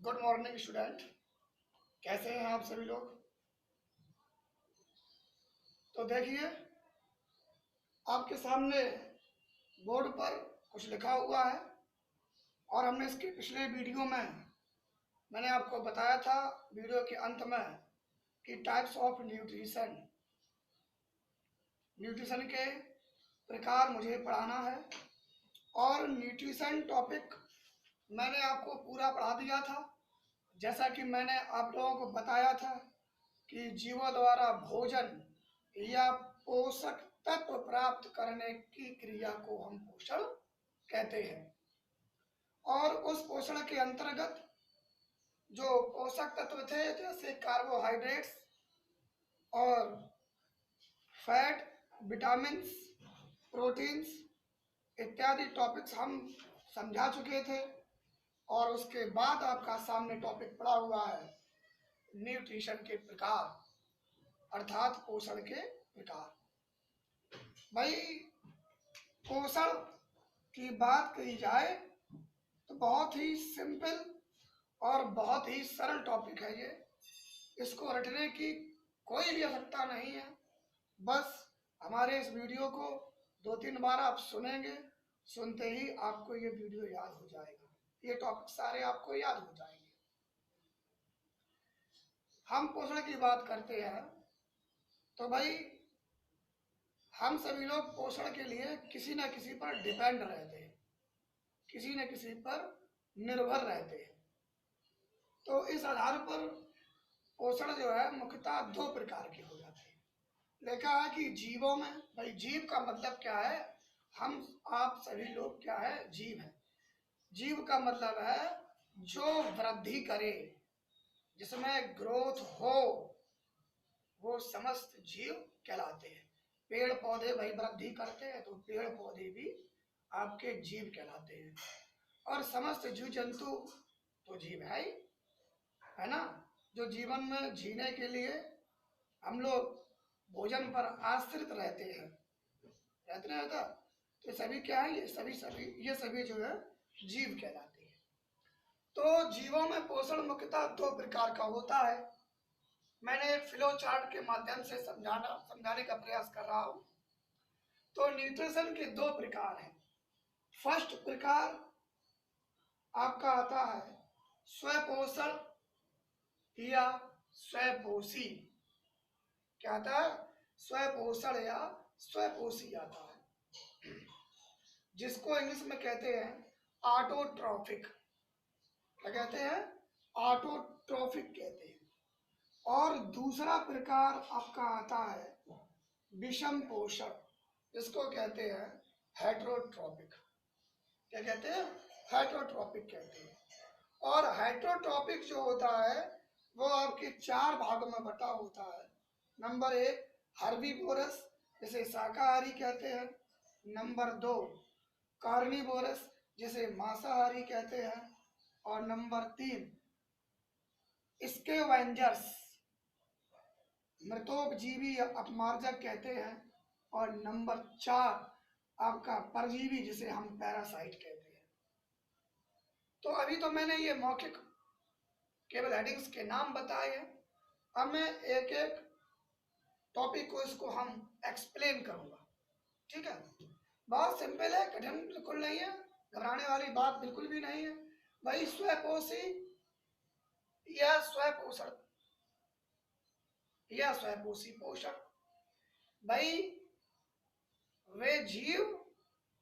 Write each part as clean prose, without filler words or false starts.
Good morning student. कैसे हैं आप सभी लोग? तो देखिए, आपके सामने बोर्ड पर कुछ लिखा हुआ है और हमने इसके पिछले वीडियो में मैंने आपको बताया था वीडियो के अंत में कि टाइप्स ऑफ न्यूट्रिशन न्यूट्रिशन के प्रकार मुझे पढ़ाना है। और न्यूट्रिशन टॉपिक मैंने आपको पूरा पढ़ा दिया था, जैसा कि मैंने आप लोगों को बताया था कि जीवों द्वारा भोजन या पोषक तत्व प्राप्त करने की क्रिया को हम पोषण कहते हैं। और उस पोषण के अंतर्गत जो पोषक तत्व थे जैसे कार्बोहाइड्रेट्स और फैट, विटामिन्स, प्रोटीन्स इत्यादि टॉपिक्स हम समझा चुके थे। और उसके बाद आपका सामने टॉपिक पड़ा हुआ है न्यूट्रिशन के प्रकार अर्थात पोषण के प्रकार। भाई, पोषण की बात कही जाए तो बहुत ही सिंपल और बहुत ही सरल टॉपिक है ये। इसको रटने की कोई भी आवश्यकता नहीं है। बस हमारे इस वीडियो को 2-3 बार आप सुनेंगे, सुनते ही आपको ये वीडियो याद हो जाएगा, ये टॉपिक सारे आपको याद हो जाएंगे। हम पोषण की बात करते हैं तो भाई हम सभी लोग पोषण के लिए किसी न किसी पर डिपेंड रहते हैं, किसी न किसी पर निर्भर रहते हैं। तो इस आधार पर पोषण जो है मुख्यतः 2 प्रकार के हो जाते हैं। देखा है कि जीवों में, भाई जीव का मतलब क्या है? हम आप सभी लोग क्या है? जीव है। जीव का मतलब है जो वृद्धि करे, जिसमें ग्रोथ हो, वो समस्त जीव कहलाते हैं। पेड़ पौधे भाई वृद्धि करते हैं तो पेड़ पौधे भी आपके जीव कहलाते हैं। और समस्त जीव जंतु तो जीव है ना। जो जीवन में जीने के लिए हम लोग भोजन पर आश्रित रहते हैं, रहते ना रहता, तो सभी क्या है? ये सभी जो है जीव कहलाते हैं। तो जीवों में पोषण मुख्यतः 2 प्रकार का होता है। मैंने फ्लो चार्ट के माध्यम से समझाने का प्रयास कर रहा हूं। तो न्यूट्रिशन के 2 प्रकार हैं। फर्स्ट प्रकार आपका आता है स्वपोषण या स्वपोषी। क्या आता है? स्वपोषण या स्वपोषी आता है, जिसको इंग्लिश में कहते हैं ऑटोट्रॉफिक। क्या कहते हैं? ऑटोट्रॉफिक कहते हैं। और दूसरा प्रकार आपका आता है विषम पोषण, जिसको कहते हैं हेट्रोट्रॉपिक। क्या कहते हैं? हेट्रोट्रॉपिक कहते हैं। और हेट्रोट्रॉपिक जो होता है वो आपके 4 भागों में बटा होता है। नंबर 1 हर्बीवोरस, जिसे शाकाहारी कहते हैं। नंबर 2 कार्निवोरस, जिसे मांसाहारी कहते हैं। और नंबर 3 स्कैवेंजर्स, मृतोपजीवी अपमार्जक कहते हैं। और नंबर 4 आपका परजीवी, जिसे हम पैरासाइट कहते हैं। तो अभी तो मैंने ये मौखिक केवल हेडिंग्स के नाम बताए हैं। अब मैं एक एक टॉपिक को इसको हम एक्सप्लेन करूंगा। ठीक है? बहुत सिंपल है, कठिन बिल्कुल नहीं है, घबराने वाली बात बिल्कुल भी नहीं है। भाई स्वपोषी या स्वपोषण या स्वपोषी पोषण, भाई वे जीव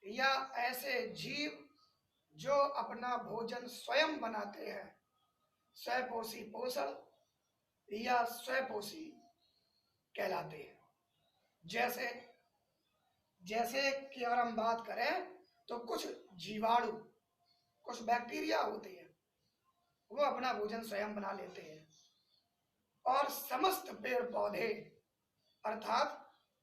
या ऐसे जीव जो अपना भोजन स्वयं बनाते हैं, स्वपोषी पोषण या स्वपोषी कहलाते हैं। जैसे जैसे कि अगर हम बात करें तो कुछ जीवाणु, कुछ बैक्टीरिया होते हैं, वो अपना भोजन स्वयं बना लेते हैं। और समस्त पेड़ पौधे अर्थात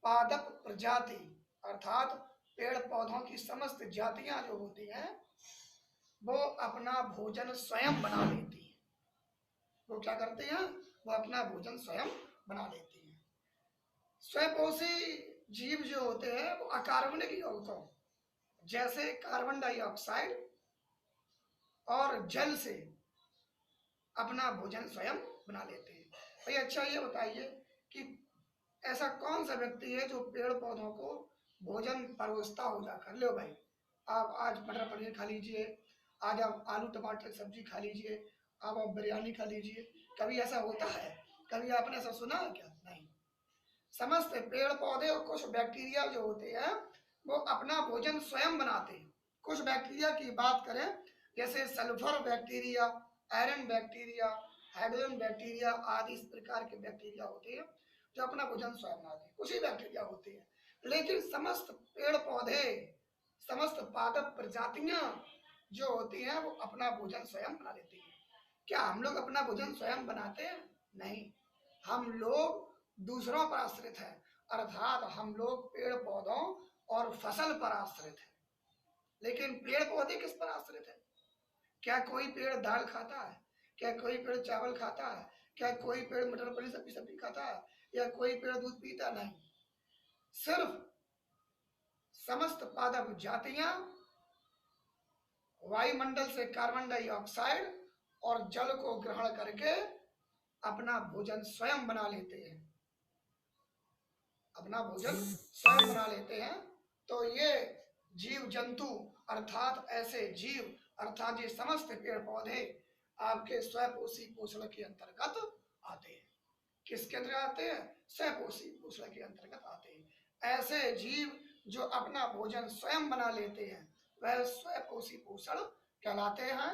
पादप प्रजाति अर्थात पेड़ पौधों की समस्त जातियां जो होती हैं वो अपना भोजन स्वयं बना लेती हैं। वो क्या करते हैं? वो अपना भोजन स्वयं बना लेती हैं। स्वपोषी जीव जो होते हैं वो अकार्बनिक यौगिकों जैसे कार्बन डाइऑक्साइड और जल से अपना भोजन स्वयं बना लेते हैं। भाई अच्छा ये बताइए कि ऐसा कौन सा व्यक्ति है जो पेड़ पौधों को भोजन परोसता हो जाकर, लो भाई आप आज मटर पनीर खा लीजिए, आज आप आलू टमाटर की सब्जी खा लीजिए, अब आप बिरयानी खा लीजिए। कभी ऐसा होता है? कभी आपने ऐसा सुना है क्या? नहीं। समस्त पेड़ पौधे और कुछ बैक्टीरिया जो होते हैं वो अपना भोजन स्वयं बनाते हैं। कुछ बैक्टीरिया की बात करें, जैसे sulphur bacteria, iron bacteria, hydrogen bacteria आदि इस प्रकार के बैक्टीरिया होते हैं जो अपना भोजन स्वयं बनाते हैं। कुछ ही बैक्टीरिया होते हैं, लेकिन समस्त पेड़ पौधे, समस्त पादप प्रजातियां जो होती हैं वो अपना भोजन स्वयं बना लेती हैं। क्या हम लोग अपना भोजन स्वयं बनाते हैं? नहीं, हम लोग दूसरों पर आश्रित हैं, अर्थात हम लोग पेड़ पौधों और फसल पर आश्रित हैं। लेकिन पेड़ पौधे किस पर आश्रित है? क्या कोई पेड़ दाल खाता है? क्या कोई पेड़ चावल खाता है? क्या कोई पेड़ मटर पनीर सब्जी खाता है? या कोई पेड़ दूध पीता? नहीं। सिर्फ समस्त पादप जातियां वायुमंडल से कार्बन डाइऑक्साइड और जल को ग्रहण करके अपना भोजन स्वयं बना लेते हैं, अपना भोजन स्वयं बना लेते हैं। तो ये जीव जंतु अर्थात ऐसे जीव अर्थात ये समस्त पेड़ पौधे आपके स्वपोषी पोषण के अंतर्गत आते हैं। किसके अंतर्गत आते हैं? स्वपोषी पोषण के अंतर्गत आते हैं। ऐसे जीव जो अपना भोजन स्वयं बना लेते हैं वह स्वपोषी पोषण कहलाते हैं।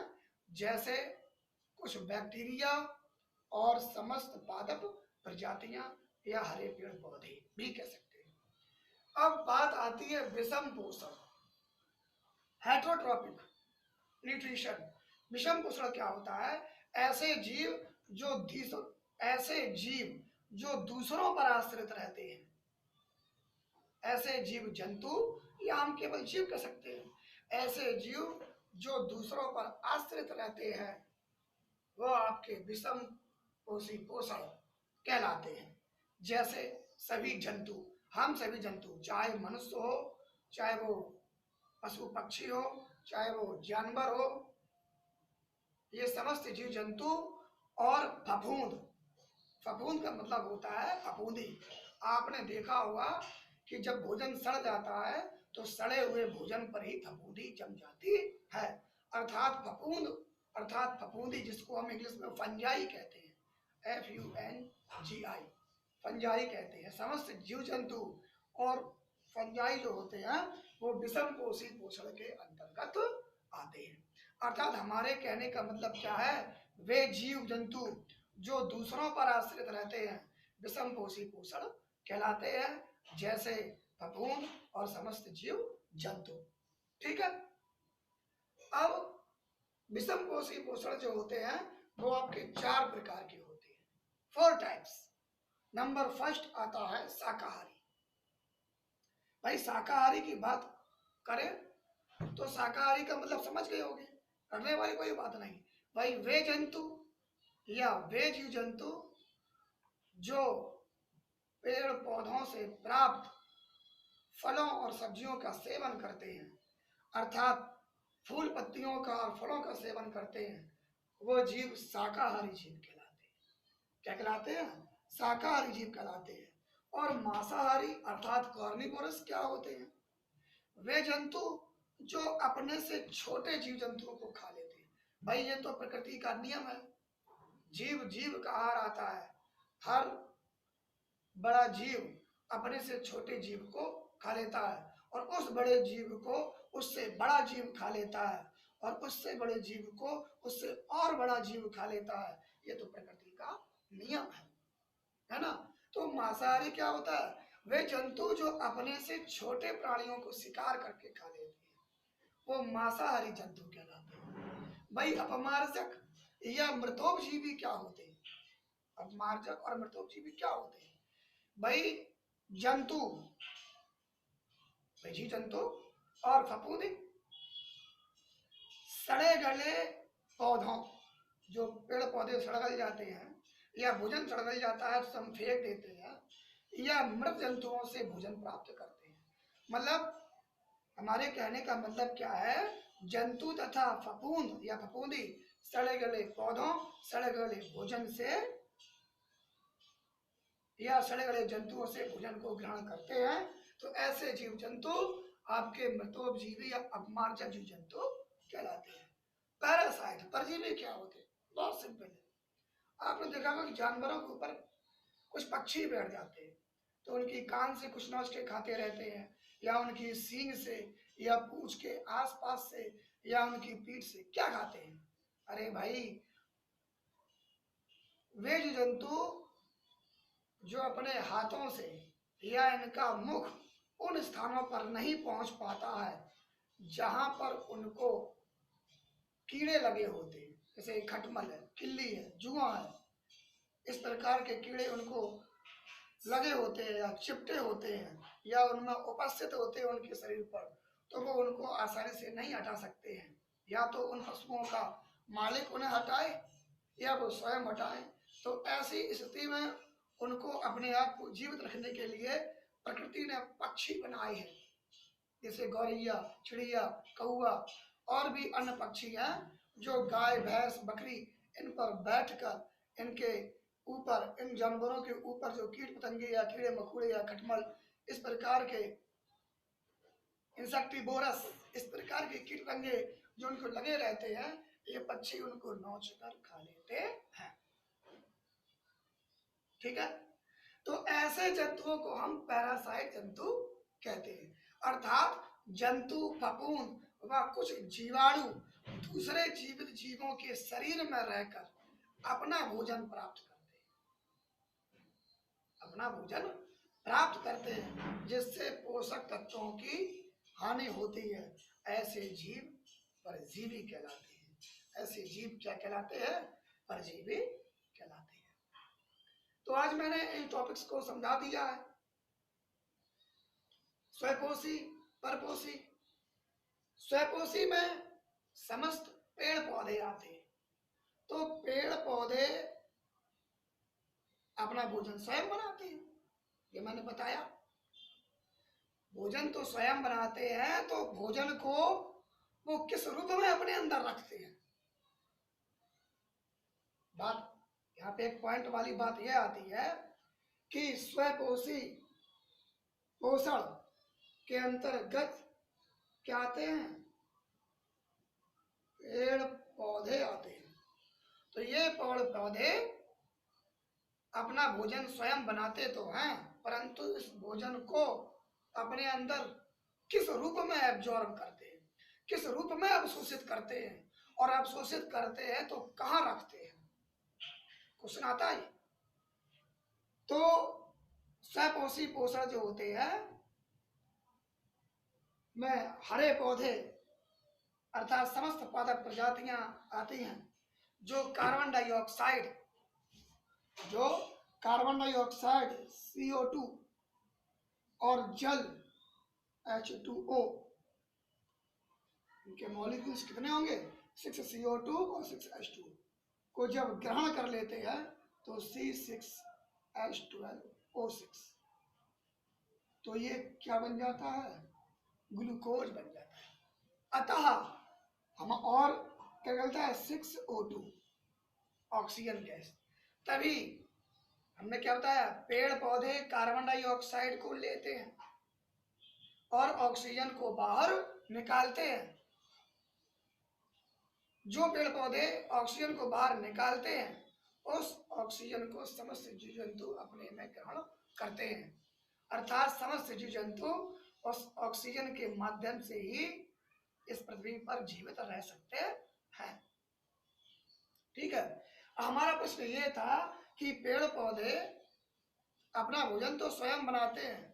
जैसे कुछ बैक्टीरिया और समस्त पादप प्रजातियां या हरे पेड़ पौधे भी कह सकते हैं। अब बात आती है विषम पोषण, हेटरोट्रॉपिक न्यूट्रिशन। विषम पोषण क्या होता है? ऐसे जीव जो दूसरों पर आश्रित रहते हैं, ऐसे जीव जंतु या हम केवल जीव कह सकते हैं, ऐसे जीव जो दूसरों पर आश्रित रहते हैं वो आपके विषम पोषी पोषण कहलाते हैं। जैसे सभी जंतु, हम सभी जंतु, चाहे मनुष्य हो, चाहे वो पशु पक्षी हो, चाहे वो जानवर हो, ये समस्त जीव जंतु और फफूंद, फफूंद का मतलब होता है फफूंदी। आपने देखा होगा कि जब भोजन सड़ जाता है तो सड़े हुए भोजन पर ही फफूंदी जम जाती है, अर्थात फफूंदी, जिसको हम इंग्लिश में फंजाई कहते हैं, FUNGI, फंजाई कहते हैं। समस्त जीव जंतु और फंजाई जो होते हैं वो विषम पोषी पोषण के अंतर्गत आते हैं। अर्थात हमारे कहने का मतलब क्या है? वे जीव जंतु जो दूसरों पर आश्रित रहते हैं विषम पोषी पोषण कहलाते हैं, जैसे फफूंद और समस्त जीव जंतु। ठीक है। अब विषम पोषी पोषण जो होते हैं वो आपके 4 प्रकार के होते हैं, 4 टाइप्स। नंबर फर्स्ट आता है शाकाहारी। भाई शाकाहारी की बात करें तो शाकाहारी का मतलब समझ गए होंगे, करने वाली कोई बात नहीं। भाई वे जंतु या वे जीव जंतु जो पेड़ पौधों से प्राप्त फलों और सब्जियों का सेवन करते हैं, अर्थात फूल पत्तियों का और फलों का सेवन करते हैं, वो जीव शाकाहारी जीव कहलाते हैं। क्या कहलाते हैं? शाकाहारी जीव कहलाते हैं। और मांसाहारी अर्थात कार्निवोरस क्या होते हैं? वे जंतु जो अपने से छोटे जीव जंतुओं को खा लेते हैं। भाई ये तो प्रकृति का नियम है, जीव जीव का आहार आता है। हर बड़ा जीव अपने से छोटे जीव को खा लेता है और उस बड़े जीव को उससे बड़ा जीव खा लेता है और उससे बड़े जीव को उससे और बड़ा जीव खा लेता है। ये तो प्रकृति का नियम है ना। तो मांसाहारी क्या होता है? वे जंतु जो अपने से छोटे प्राणियों को शिकार करके खा लेते हैं वो मांसाहारी जंतु कहलाते हैं। भाई अपमार्जक या मृतोपजीवी क्या होते हैं? अपमार्जक और मृतोपजीवी क्या होते हैं? भाई जंतु, जीव जंतु और फफूंदी सड़े गले पौधों, जो पेड़ पौधे सड़ गल जाते हैं या भोजन सड़ गल जाता है तो हम फेंक देते हैं, या मृत जंतुओं से भोजन प्राप्त करते हैं। मतलब हमारे कहने का मतलब क्या है? जंतु तथा फफूंद या फफूंदी सड़े गले पौधों, सड़े गले भोजन से या सड़े गले जंतुओं से भोजन को ग्रहण करते हैं। तो ऐसे जीव जंतु आपके मृतोपजीवी या अपमार्जक जीव जंतु कहलाते हैं। पैरासाइट, परजीवी क्या होते हैं? बहुत सिंपल है। आपने देखा होगा कि जानवरों के ऊपर कुछ पक्षी बैठ जाते हैं तो उनकी कान से कुछ नोच के खाते रहते हैं, या उनकी सींग से, या पूंछ के आसपास से, या उनकी पीठ से क्या खाते हैं? अरे भाई, वे जीव जंतु जो अपने हाथों से या इनका मुख उन स्थानों पर नहीं पहुंच पाता है जहां पर उनको कीड़े लगे होते हैं, जैसे खटमल है, किल्ली है, जुआ है, इस प्रकार के कीड़े उनको लगे होते हैं या चिपटे होते हैं या उनमें उपस्थित होते हैं उनके शरीर पर, तो वो उनको आसानी से नहीं हटा सकते हैं। या तो उन पशुओं का मालिक उन्हें हटाए या वो स्वयं हटाए। तो ऐसी स्थिति में उनको अपने आप को जीवित रखने के लिए प्रकृति ने पक्षी बनाए हैं, जैसे गौरैया, चिड़िया, कौआ और भी अन्य पक्षी हैं जो गाय, भैंस, बकरी इन पर बैठकर इनके ऊपर, इन जानवरों के ऊपर जो कीट पतंगे या कीड़े मकोड़े या खटमल इस प्रकार के इंसेक्टिवोरस, इस प्रकार के कीट पतंगे जो उनको लगे रहते हैं, ये पक्षी उनको नोच कर खा लेते हैं। ठीक है, तो ऐसे जंतुओं को हम पैरासाइट जंतु कहते हैं। अर्थात जंतु, फफूंद व कुछ जीवाणु दूसरे जीवित जीवों के शरीर में रहकर अपना भोजन प्राप्त करते हैं, अपना भोजन प्राप्त करते हैं, जिससे पोषक तत्वों की हानि होती है। ऐसे जीव परजीवी कहलाते हैं। ऐसे जीव क्या कहलाते हैं? परजीवी कहलाते हैं। तो आज मैंने इन टॉपिक्स को समझा दिया है। स्वयपोषी, परपोषी। स्वयपोषी में समस्त पेड़ पौधे आते हैं। तो पेड़ पौधे अपना भोजन स्वयं बनाते हैं, ये मैंने बताया। भोजन तो स्वयं बनाते हैं, तो भोजन को वो किस रूप में अपने अंदर रखते हैं? बात यहाँ पे एक पॉइंट वाली बात यह आती है कि स्वयपोषी पोषण के अंतर्गत क्या आते हैं? पेड़ पौधे आते हैं। तो ये पेड़ पौधे अपना भोजन स्वयं बनाते तो हैं, परंतु इस भोजन को अपने अंदर किस रूप में एब्जॉर्ब करते हैं, किस रूप में अवशोषित करते हैं, और अवशोषित करते हैं तो कहाँ रखते हैं? क्वेश्चन आता है। तो स्वयपोषी पोषण जो होते हैं में हरे पौधे अर्थात समस्त पादप प्रजातियां आती हैं जो कार्बन डाइऑक्साइड CO2 और जल H2O, इनके मॉलिक्यूल्स कितने होंगे? 6 CO2 और 6 H2O को जब ग्रहण कर लेते हैं तो C6H12O6, तो ये क्या बन जाता है? ग्लूकोज बन जाता है। अतः हम और क्या कहता है? 6O2 oxygen gas. तभी हमने क्या बताया? पेड़ पौधे कार्बन डाइऑक्साइड को लेते हैं और ऑक्सीजन को बाहर निकालते हैं। जो पेड़ पौधे ऑक्सीजन को बाहर निकालते हैं, उस ऑक्सीजन को समस्त जीव जंतु अपने में ग्रहण करते हैं। अर्थात समस्त जीव जंतु उस ऑक्सीजन के माध्यम से ही इस पृथ्वी पर जीवित रह सकते हैं। ठीक है, हमारा प्रश्न ये था कि पेड़ पौधे अपना भोजन तो स्वयं बनाते हैं।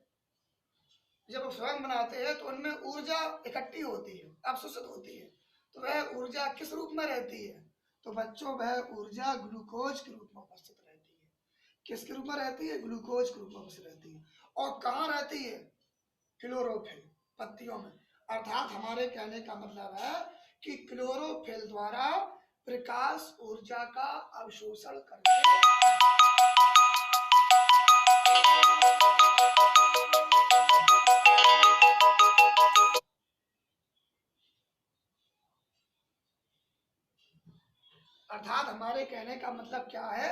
जब स्वयं बनाते हैं तो उनमें ऊर्जा इकट्ठी होती है, अवशोषित होती है। तो वह ऊर्जा किस रूप में रहती है? तो बच्चों, वह ऊर्जा ग्लूकोज के रूप में उपस्थित रहती है। किसके रूप में रहती है? ग्लूकोज के रूप में उपस्थित रहती है। और कहाँ रहती है? क्लोरोफिल, पत्तियों में। अर्थात हमारे कहने का मतलब है कि क्लोरोफिल द्वारा प्रकाश ऊर्जा का अवशोषण करते हैं। अर्थात हमारे कहने का मतलब क्या है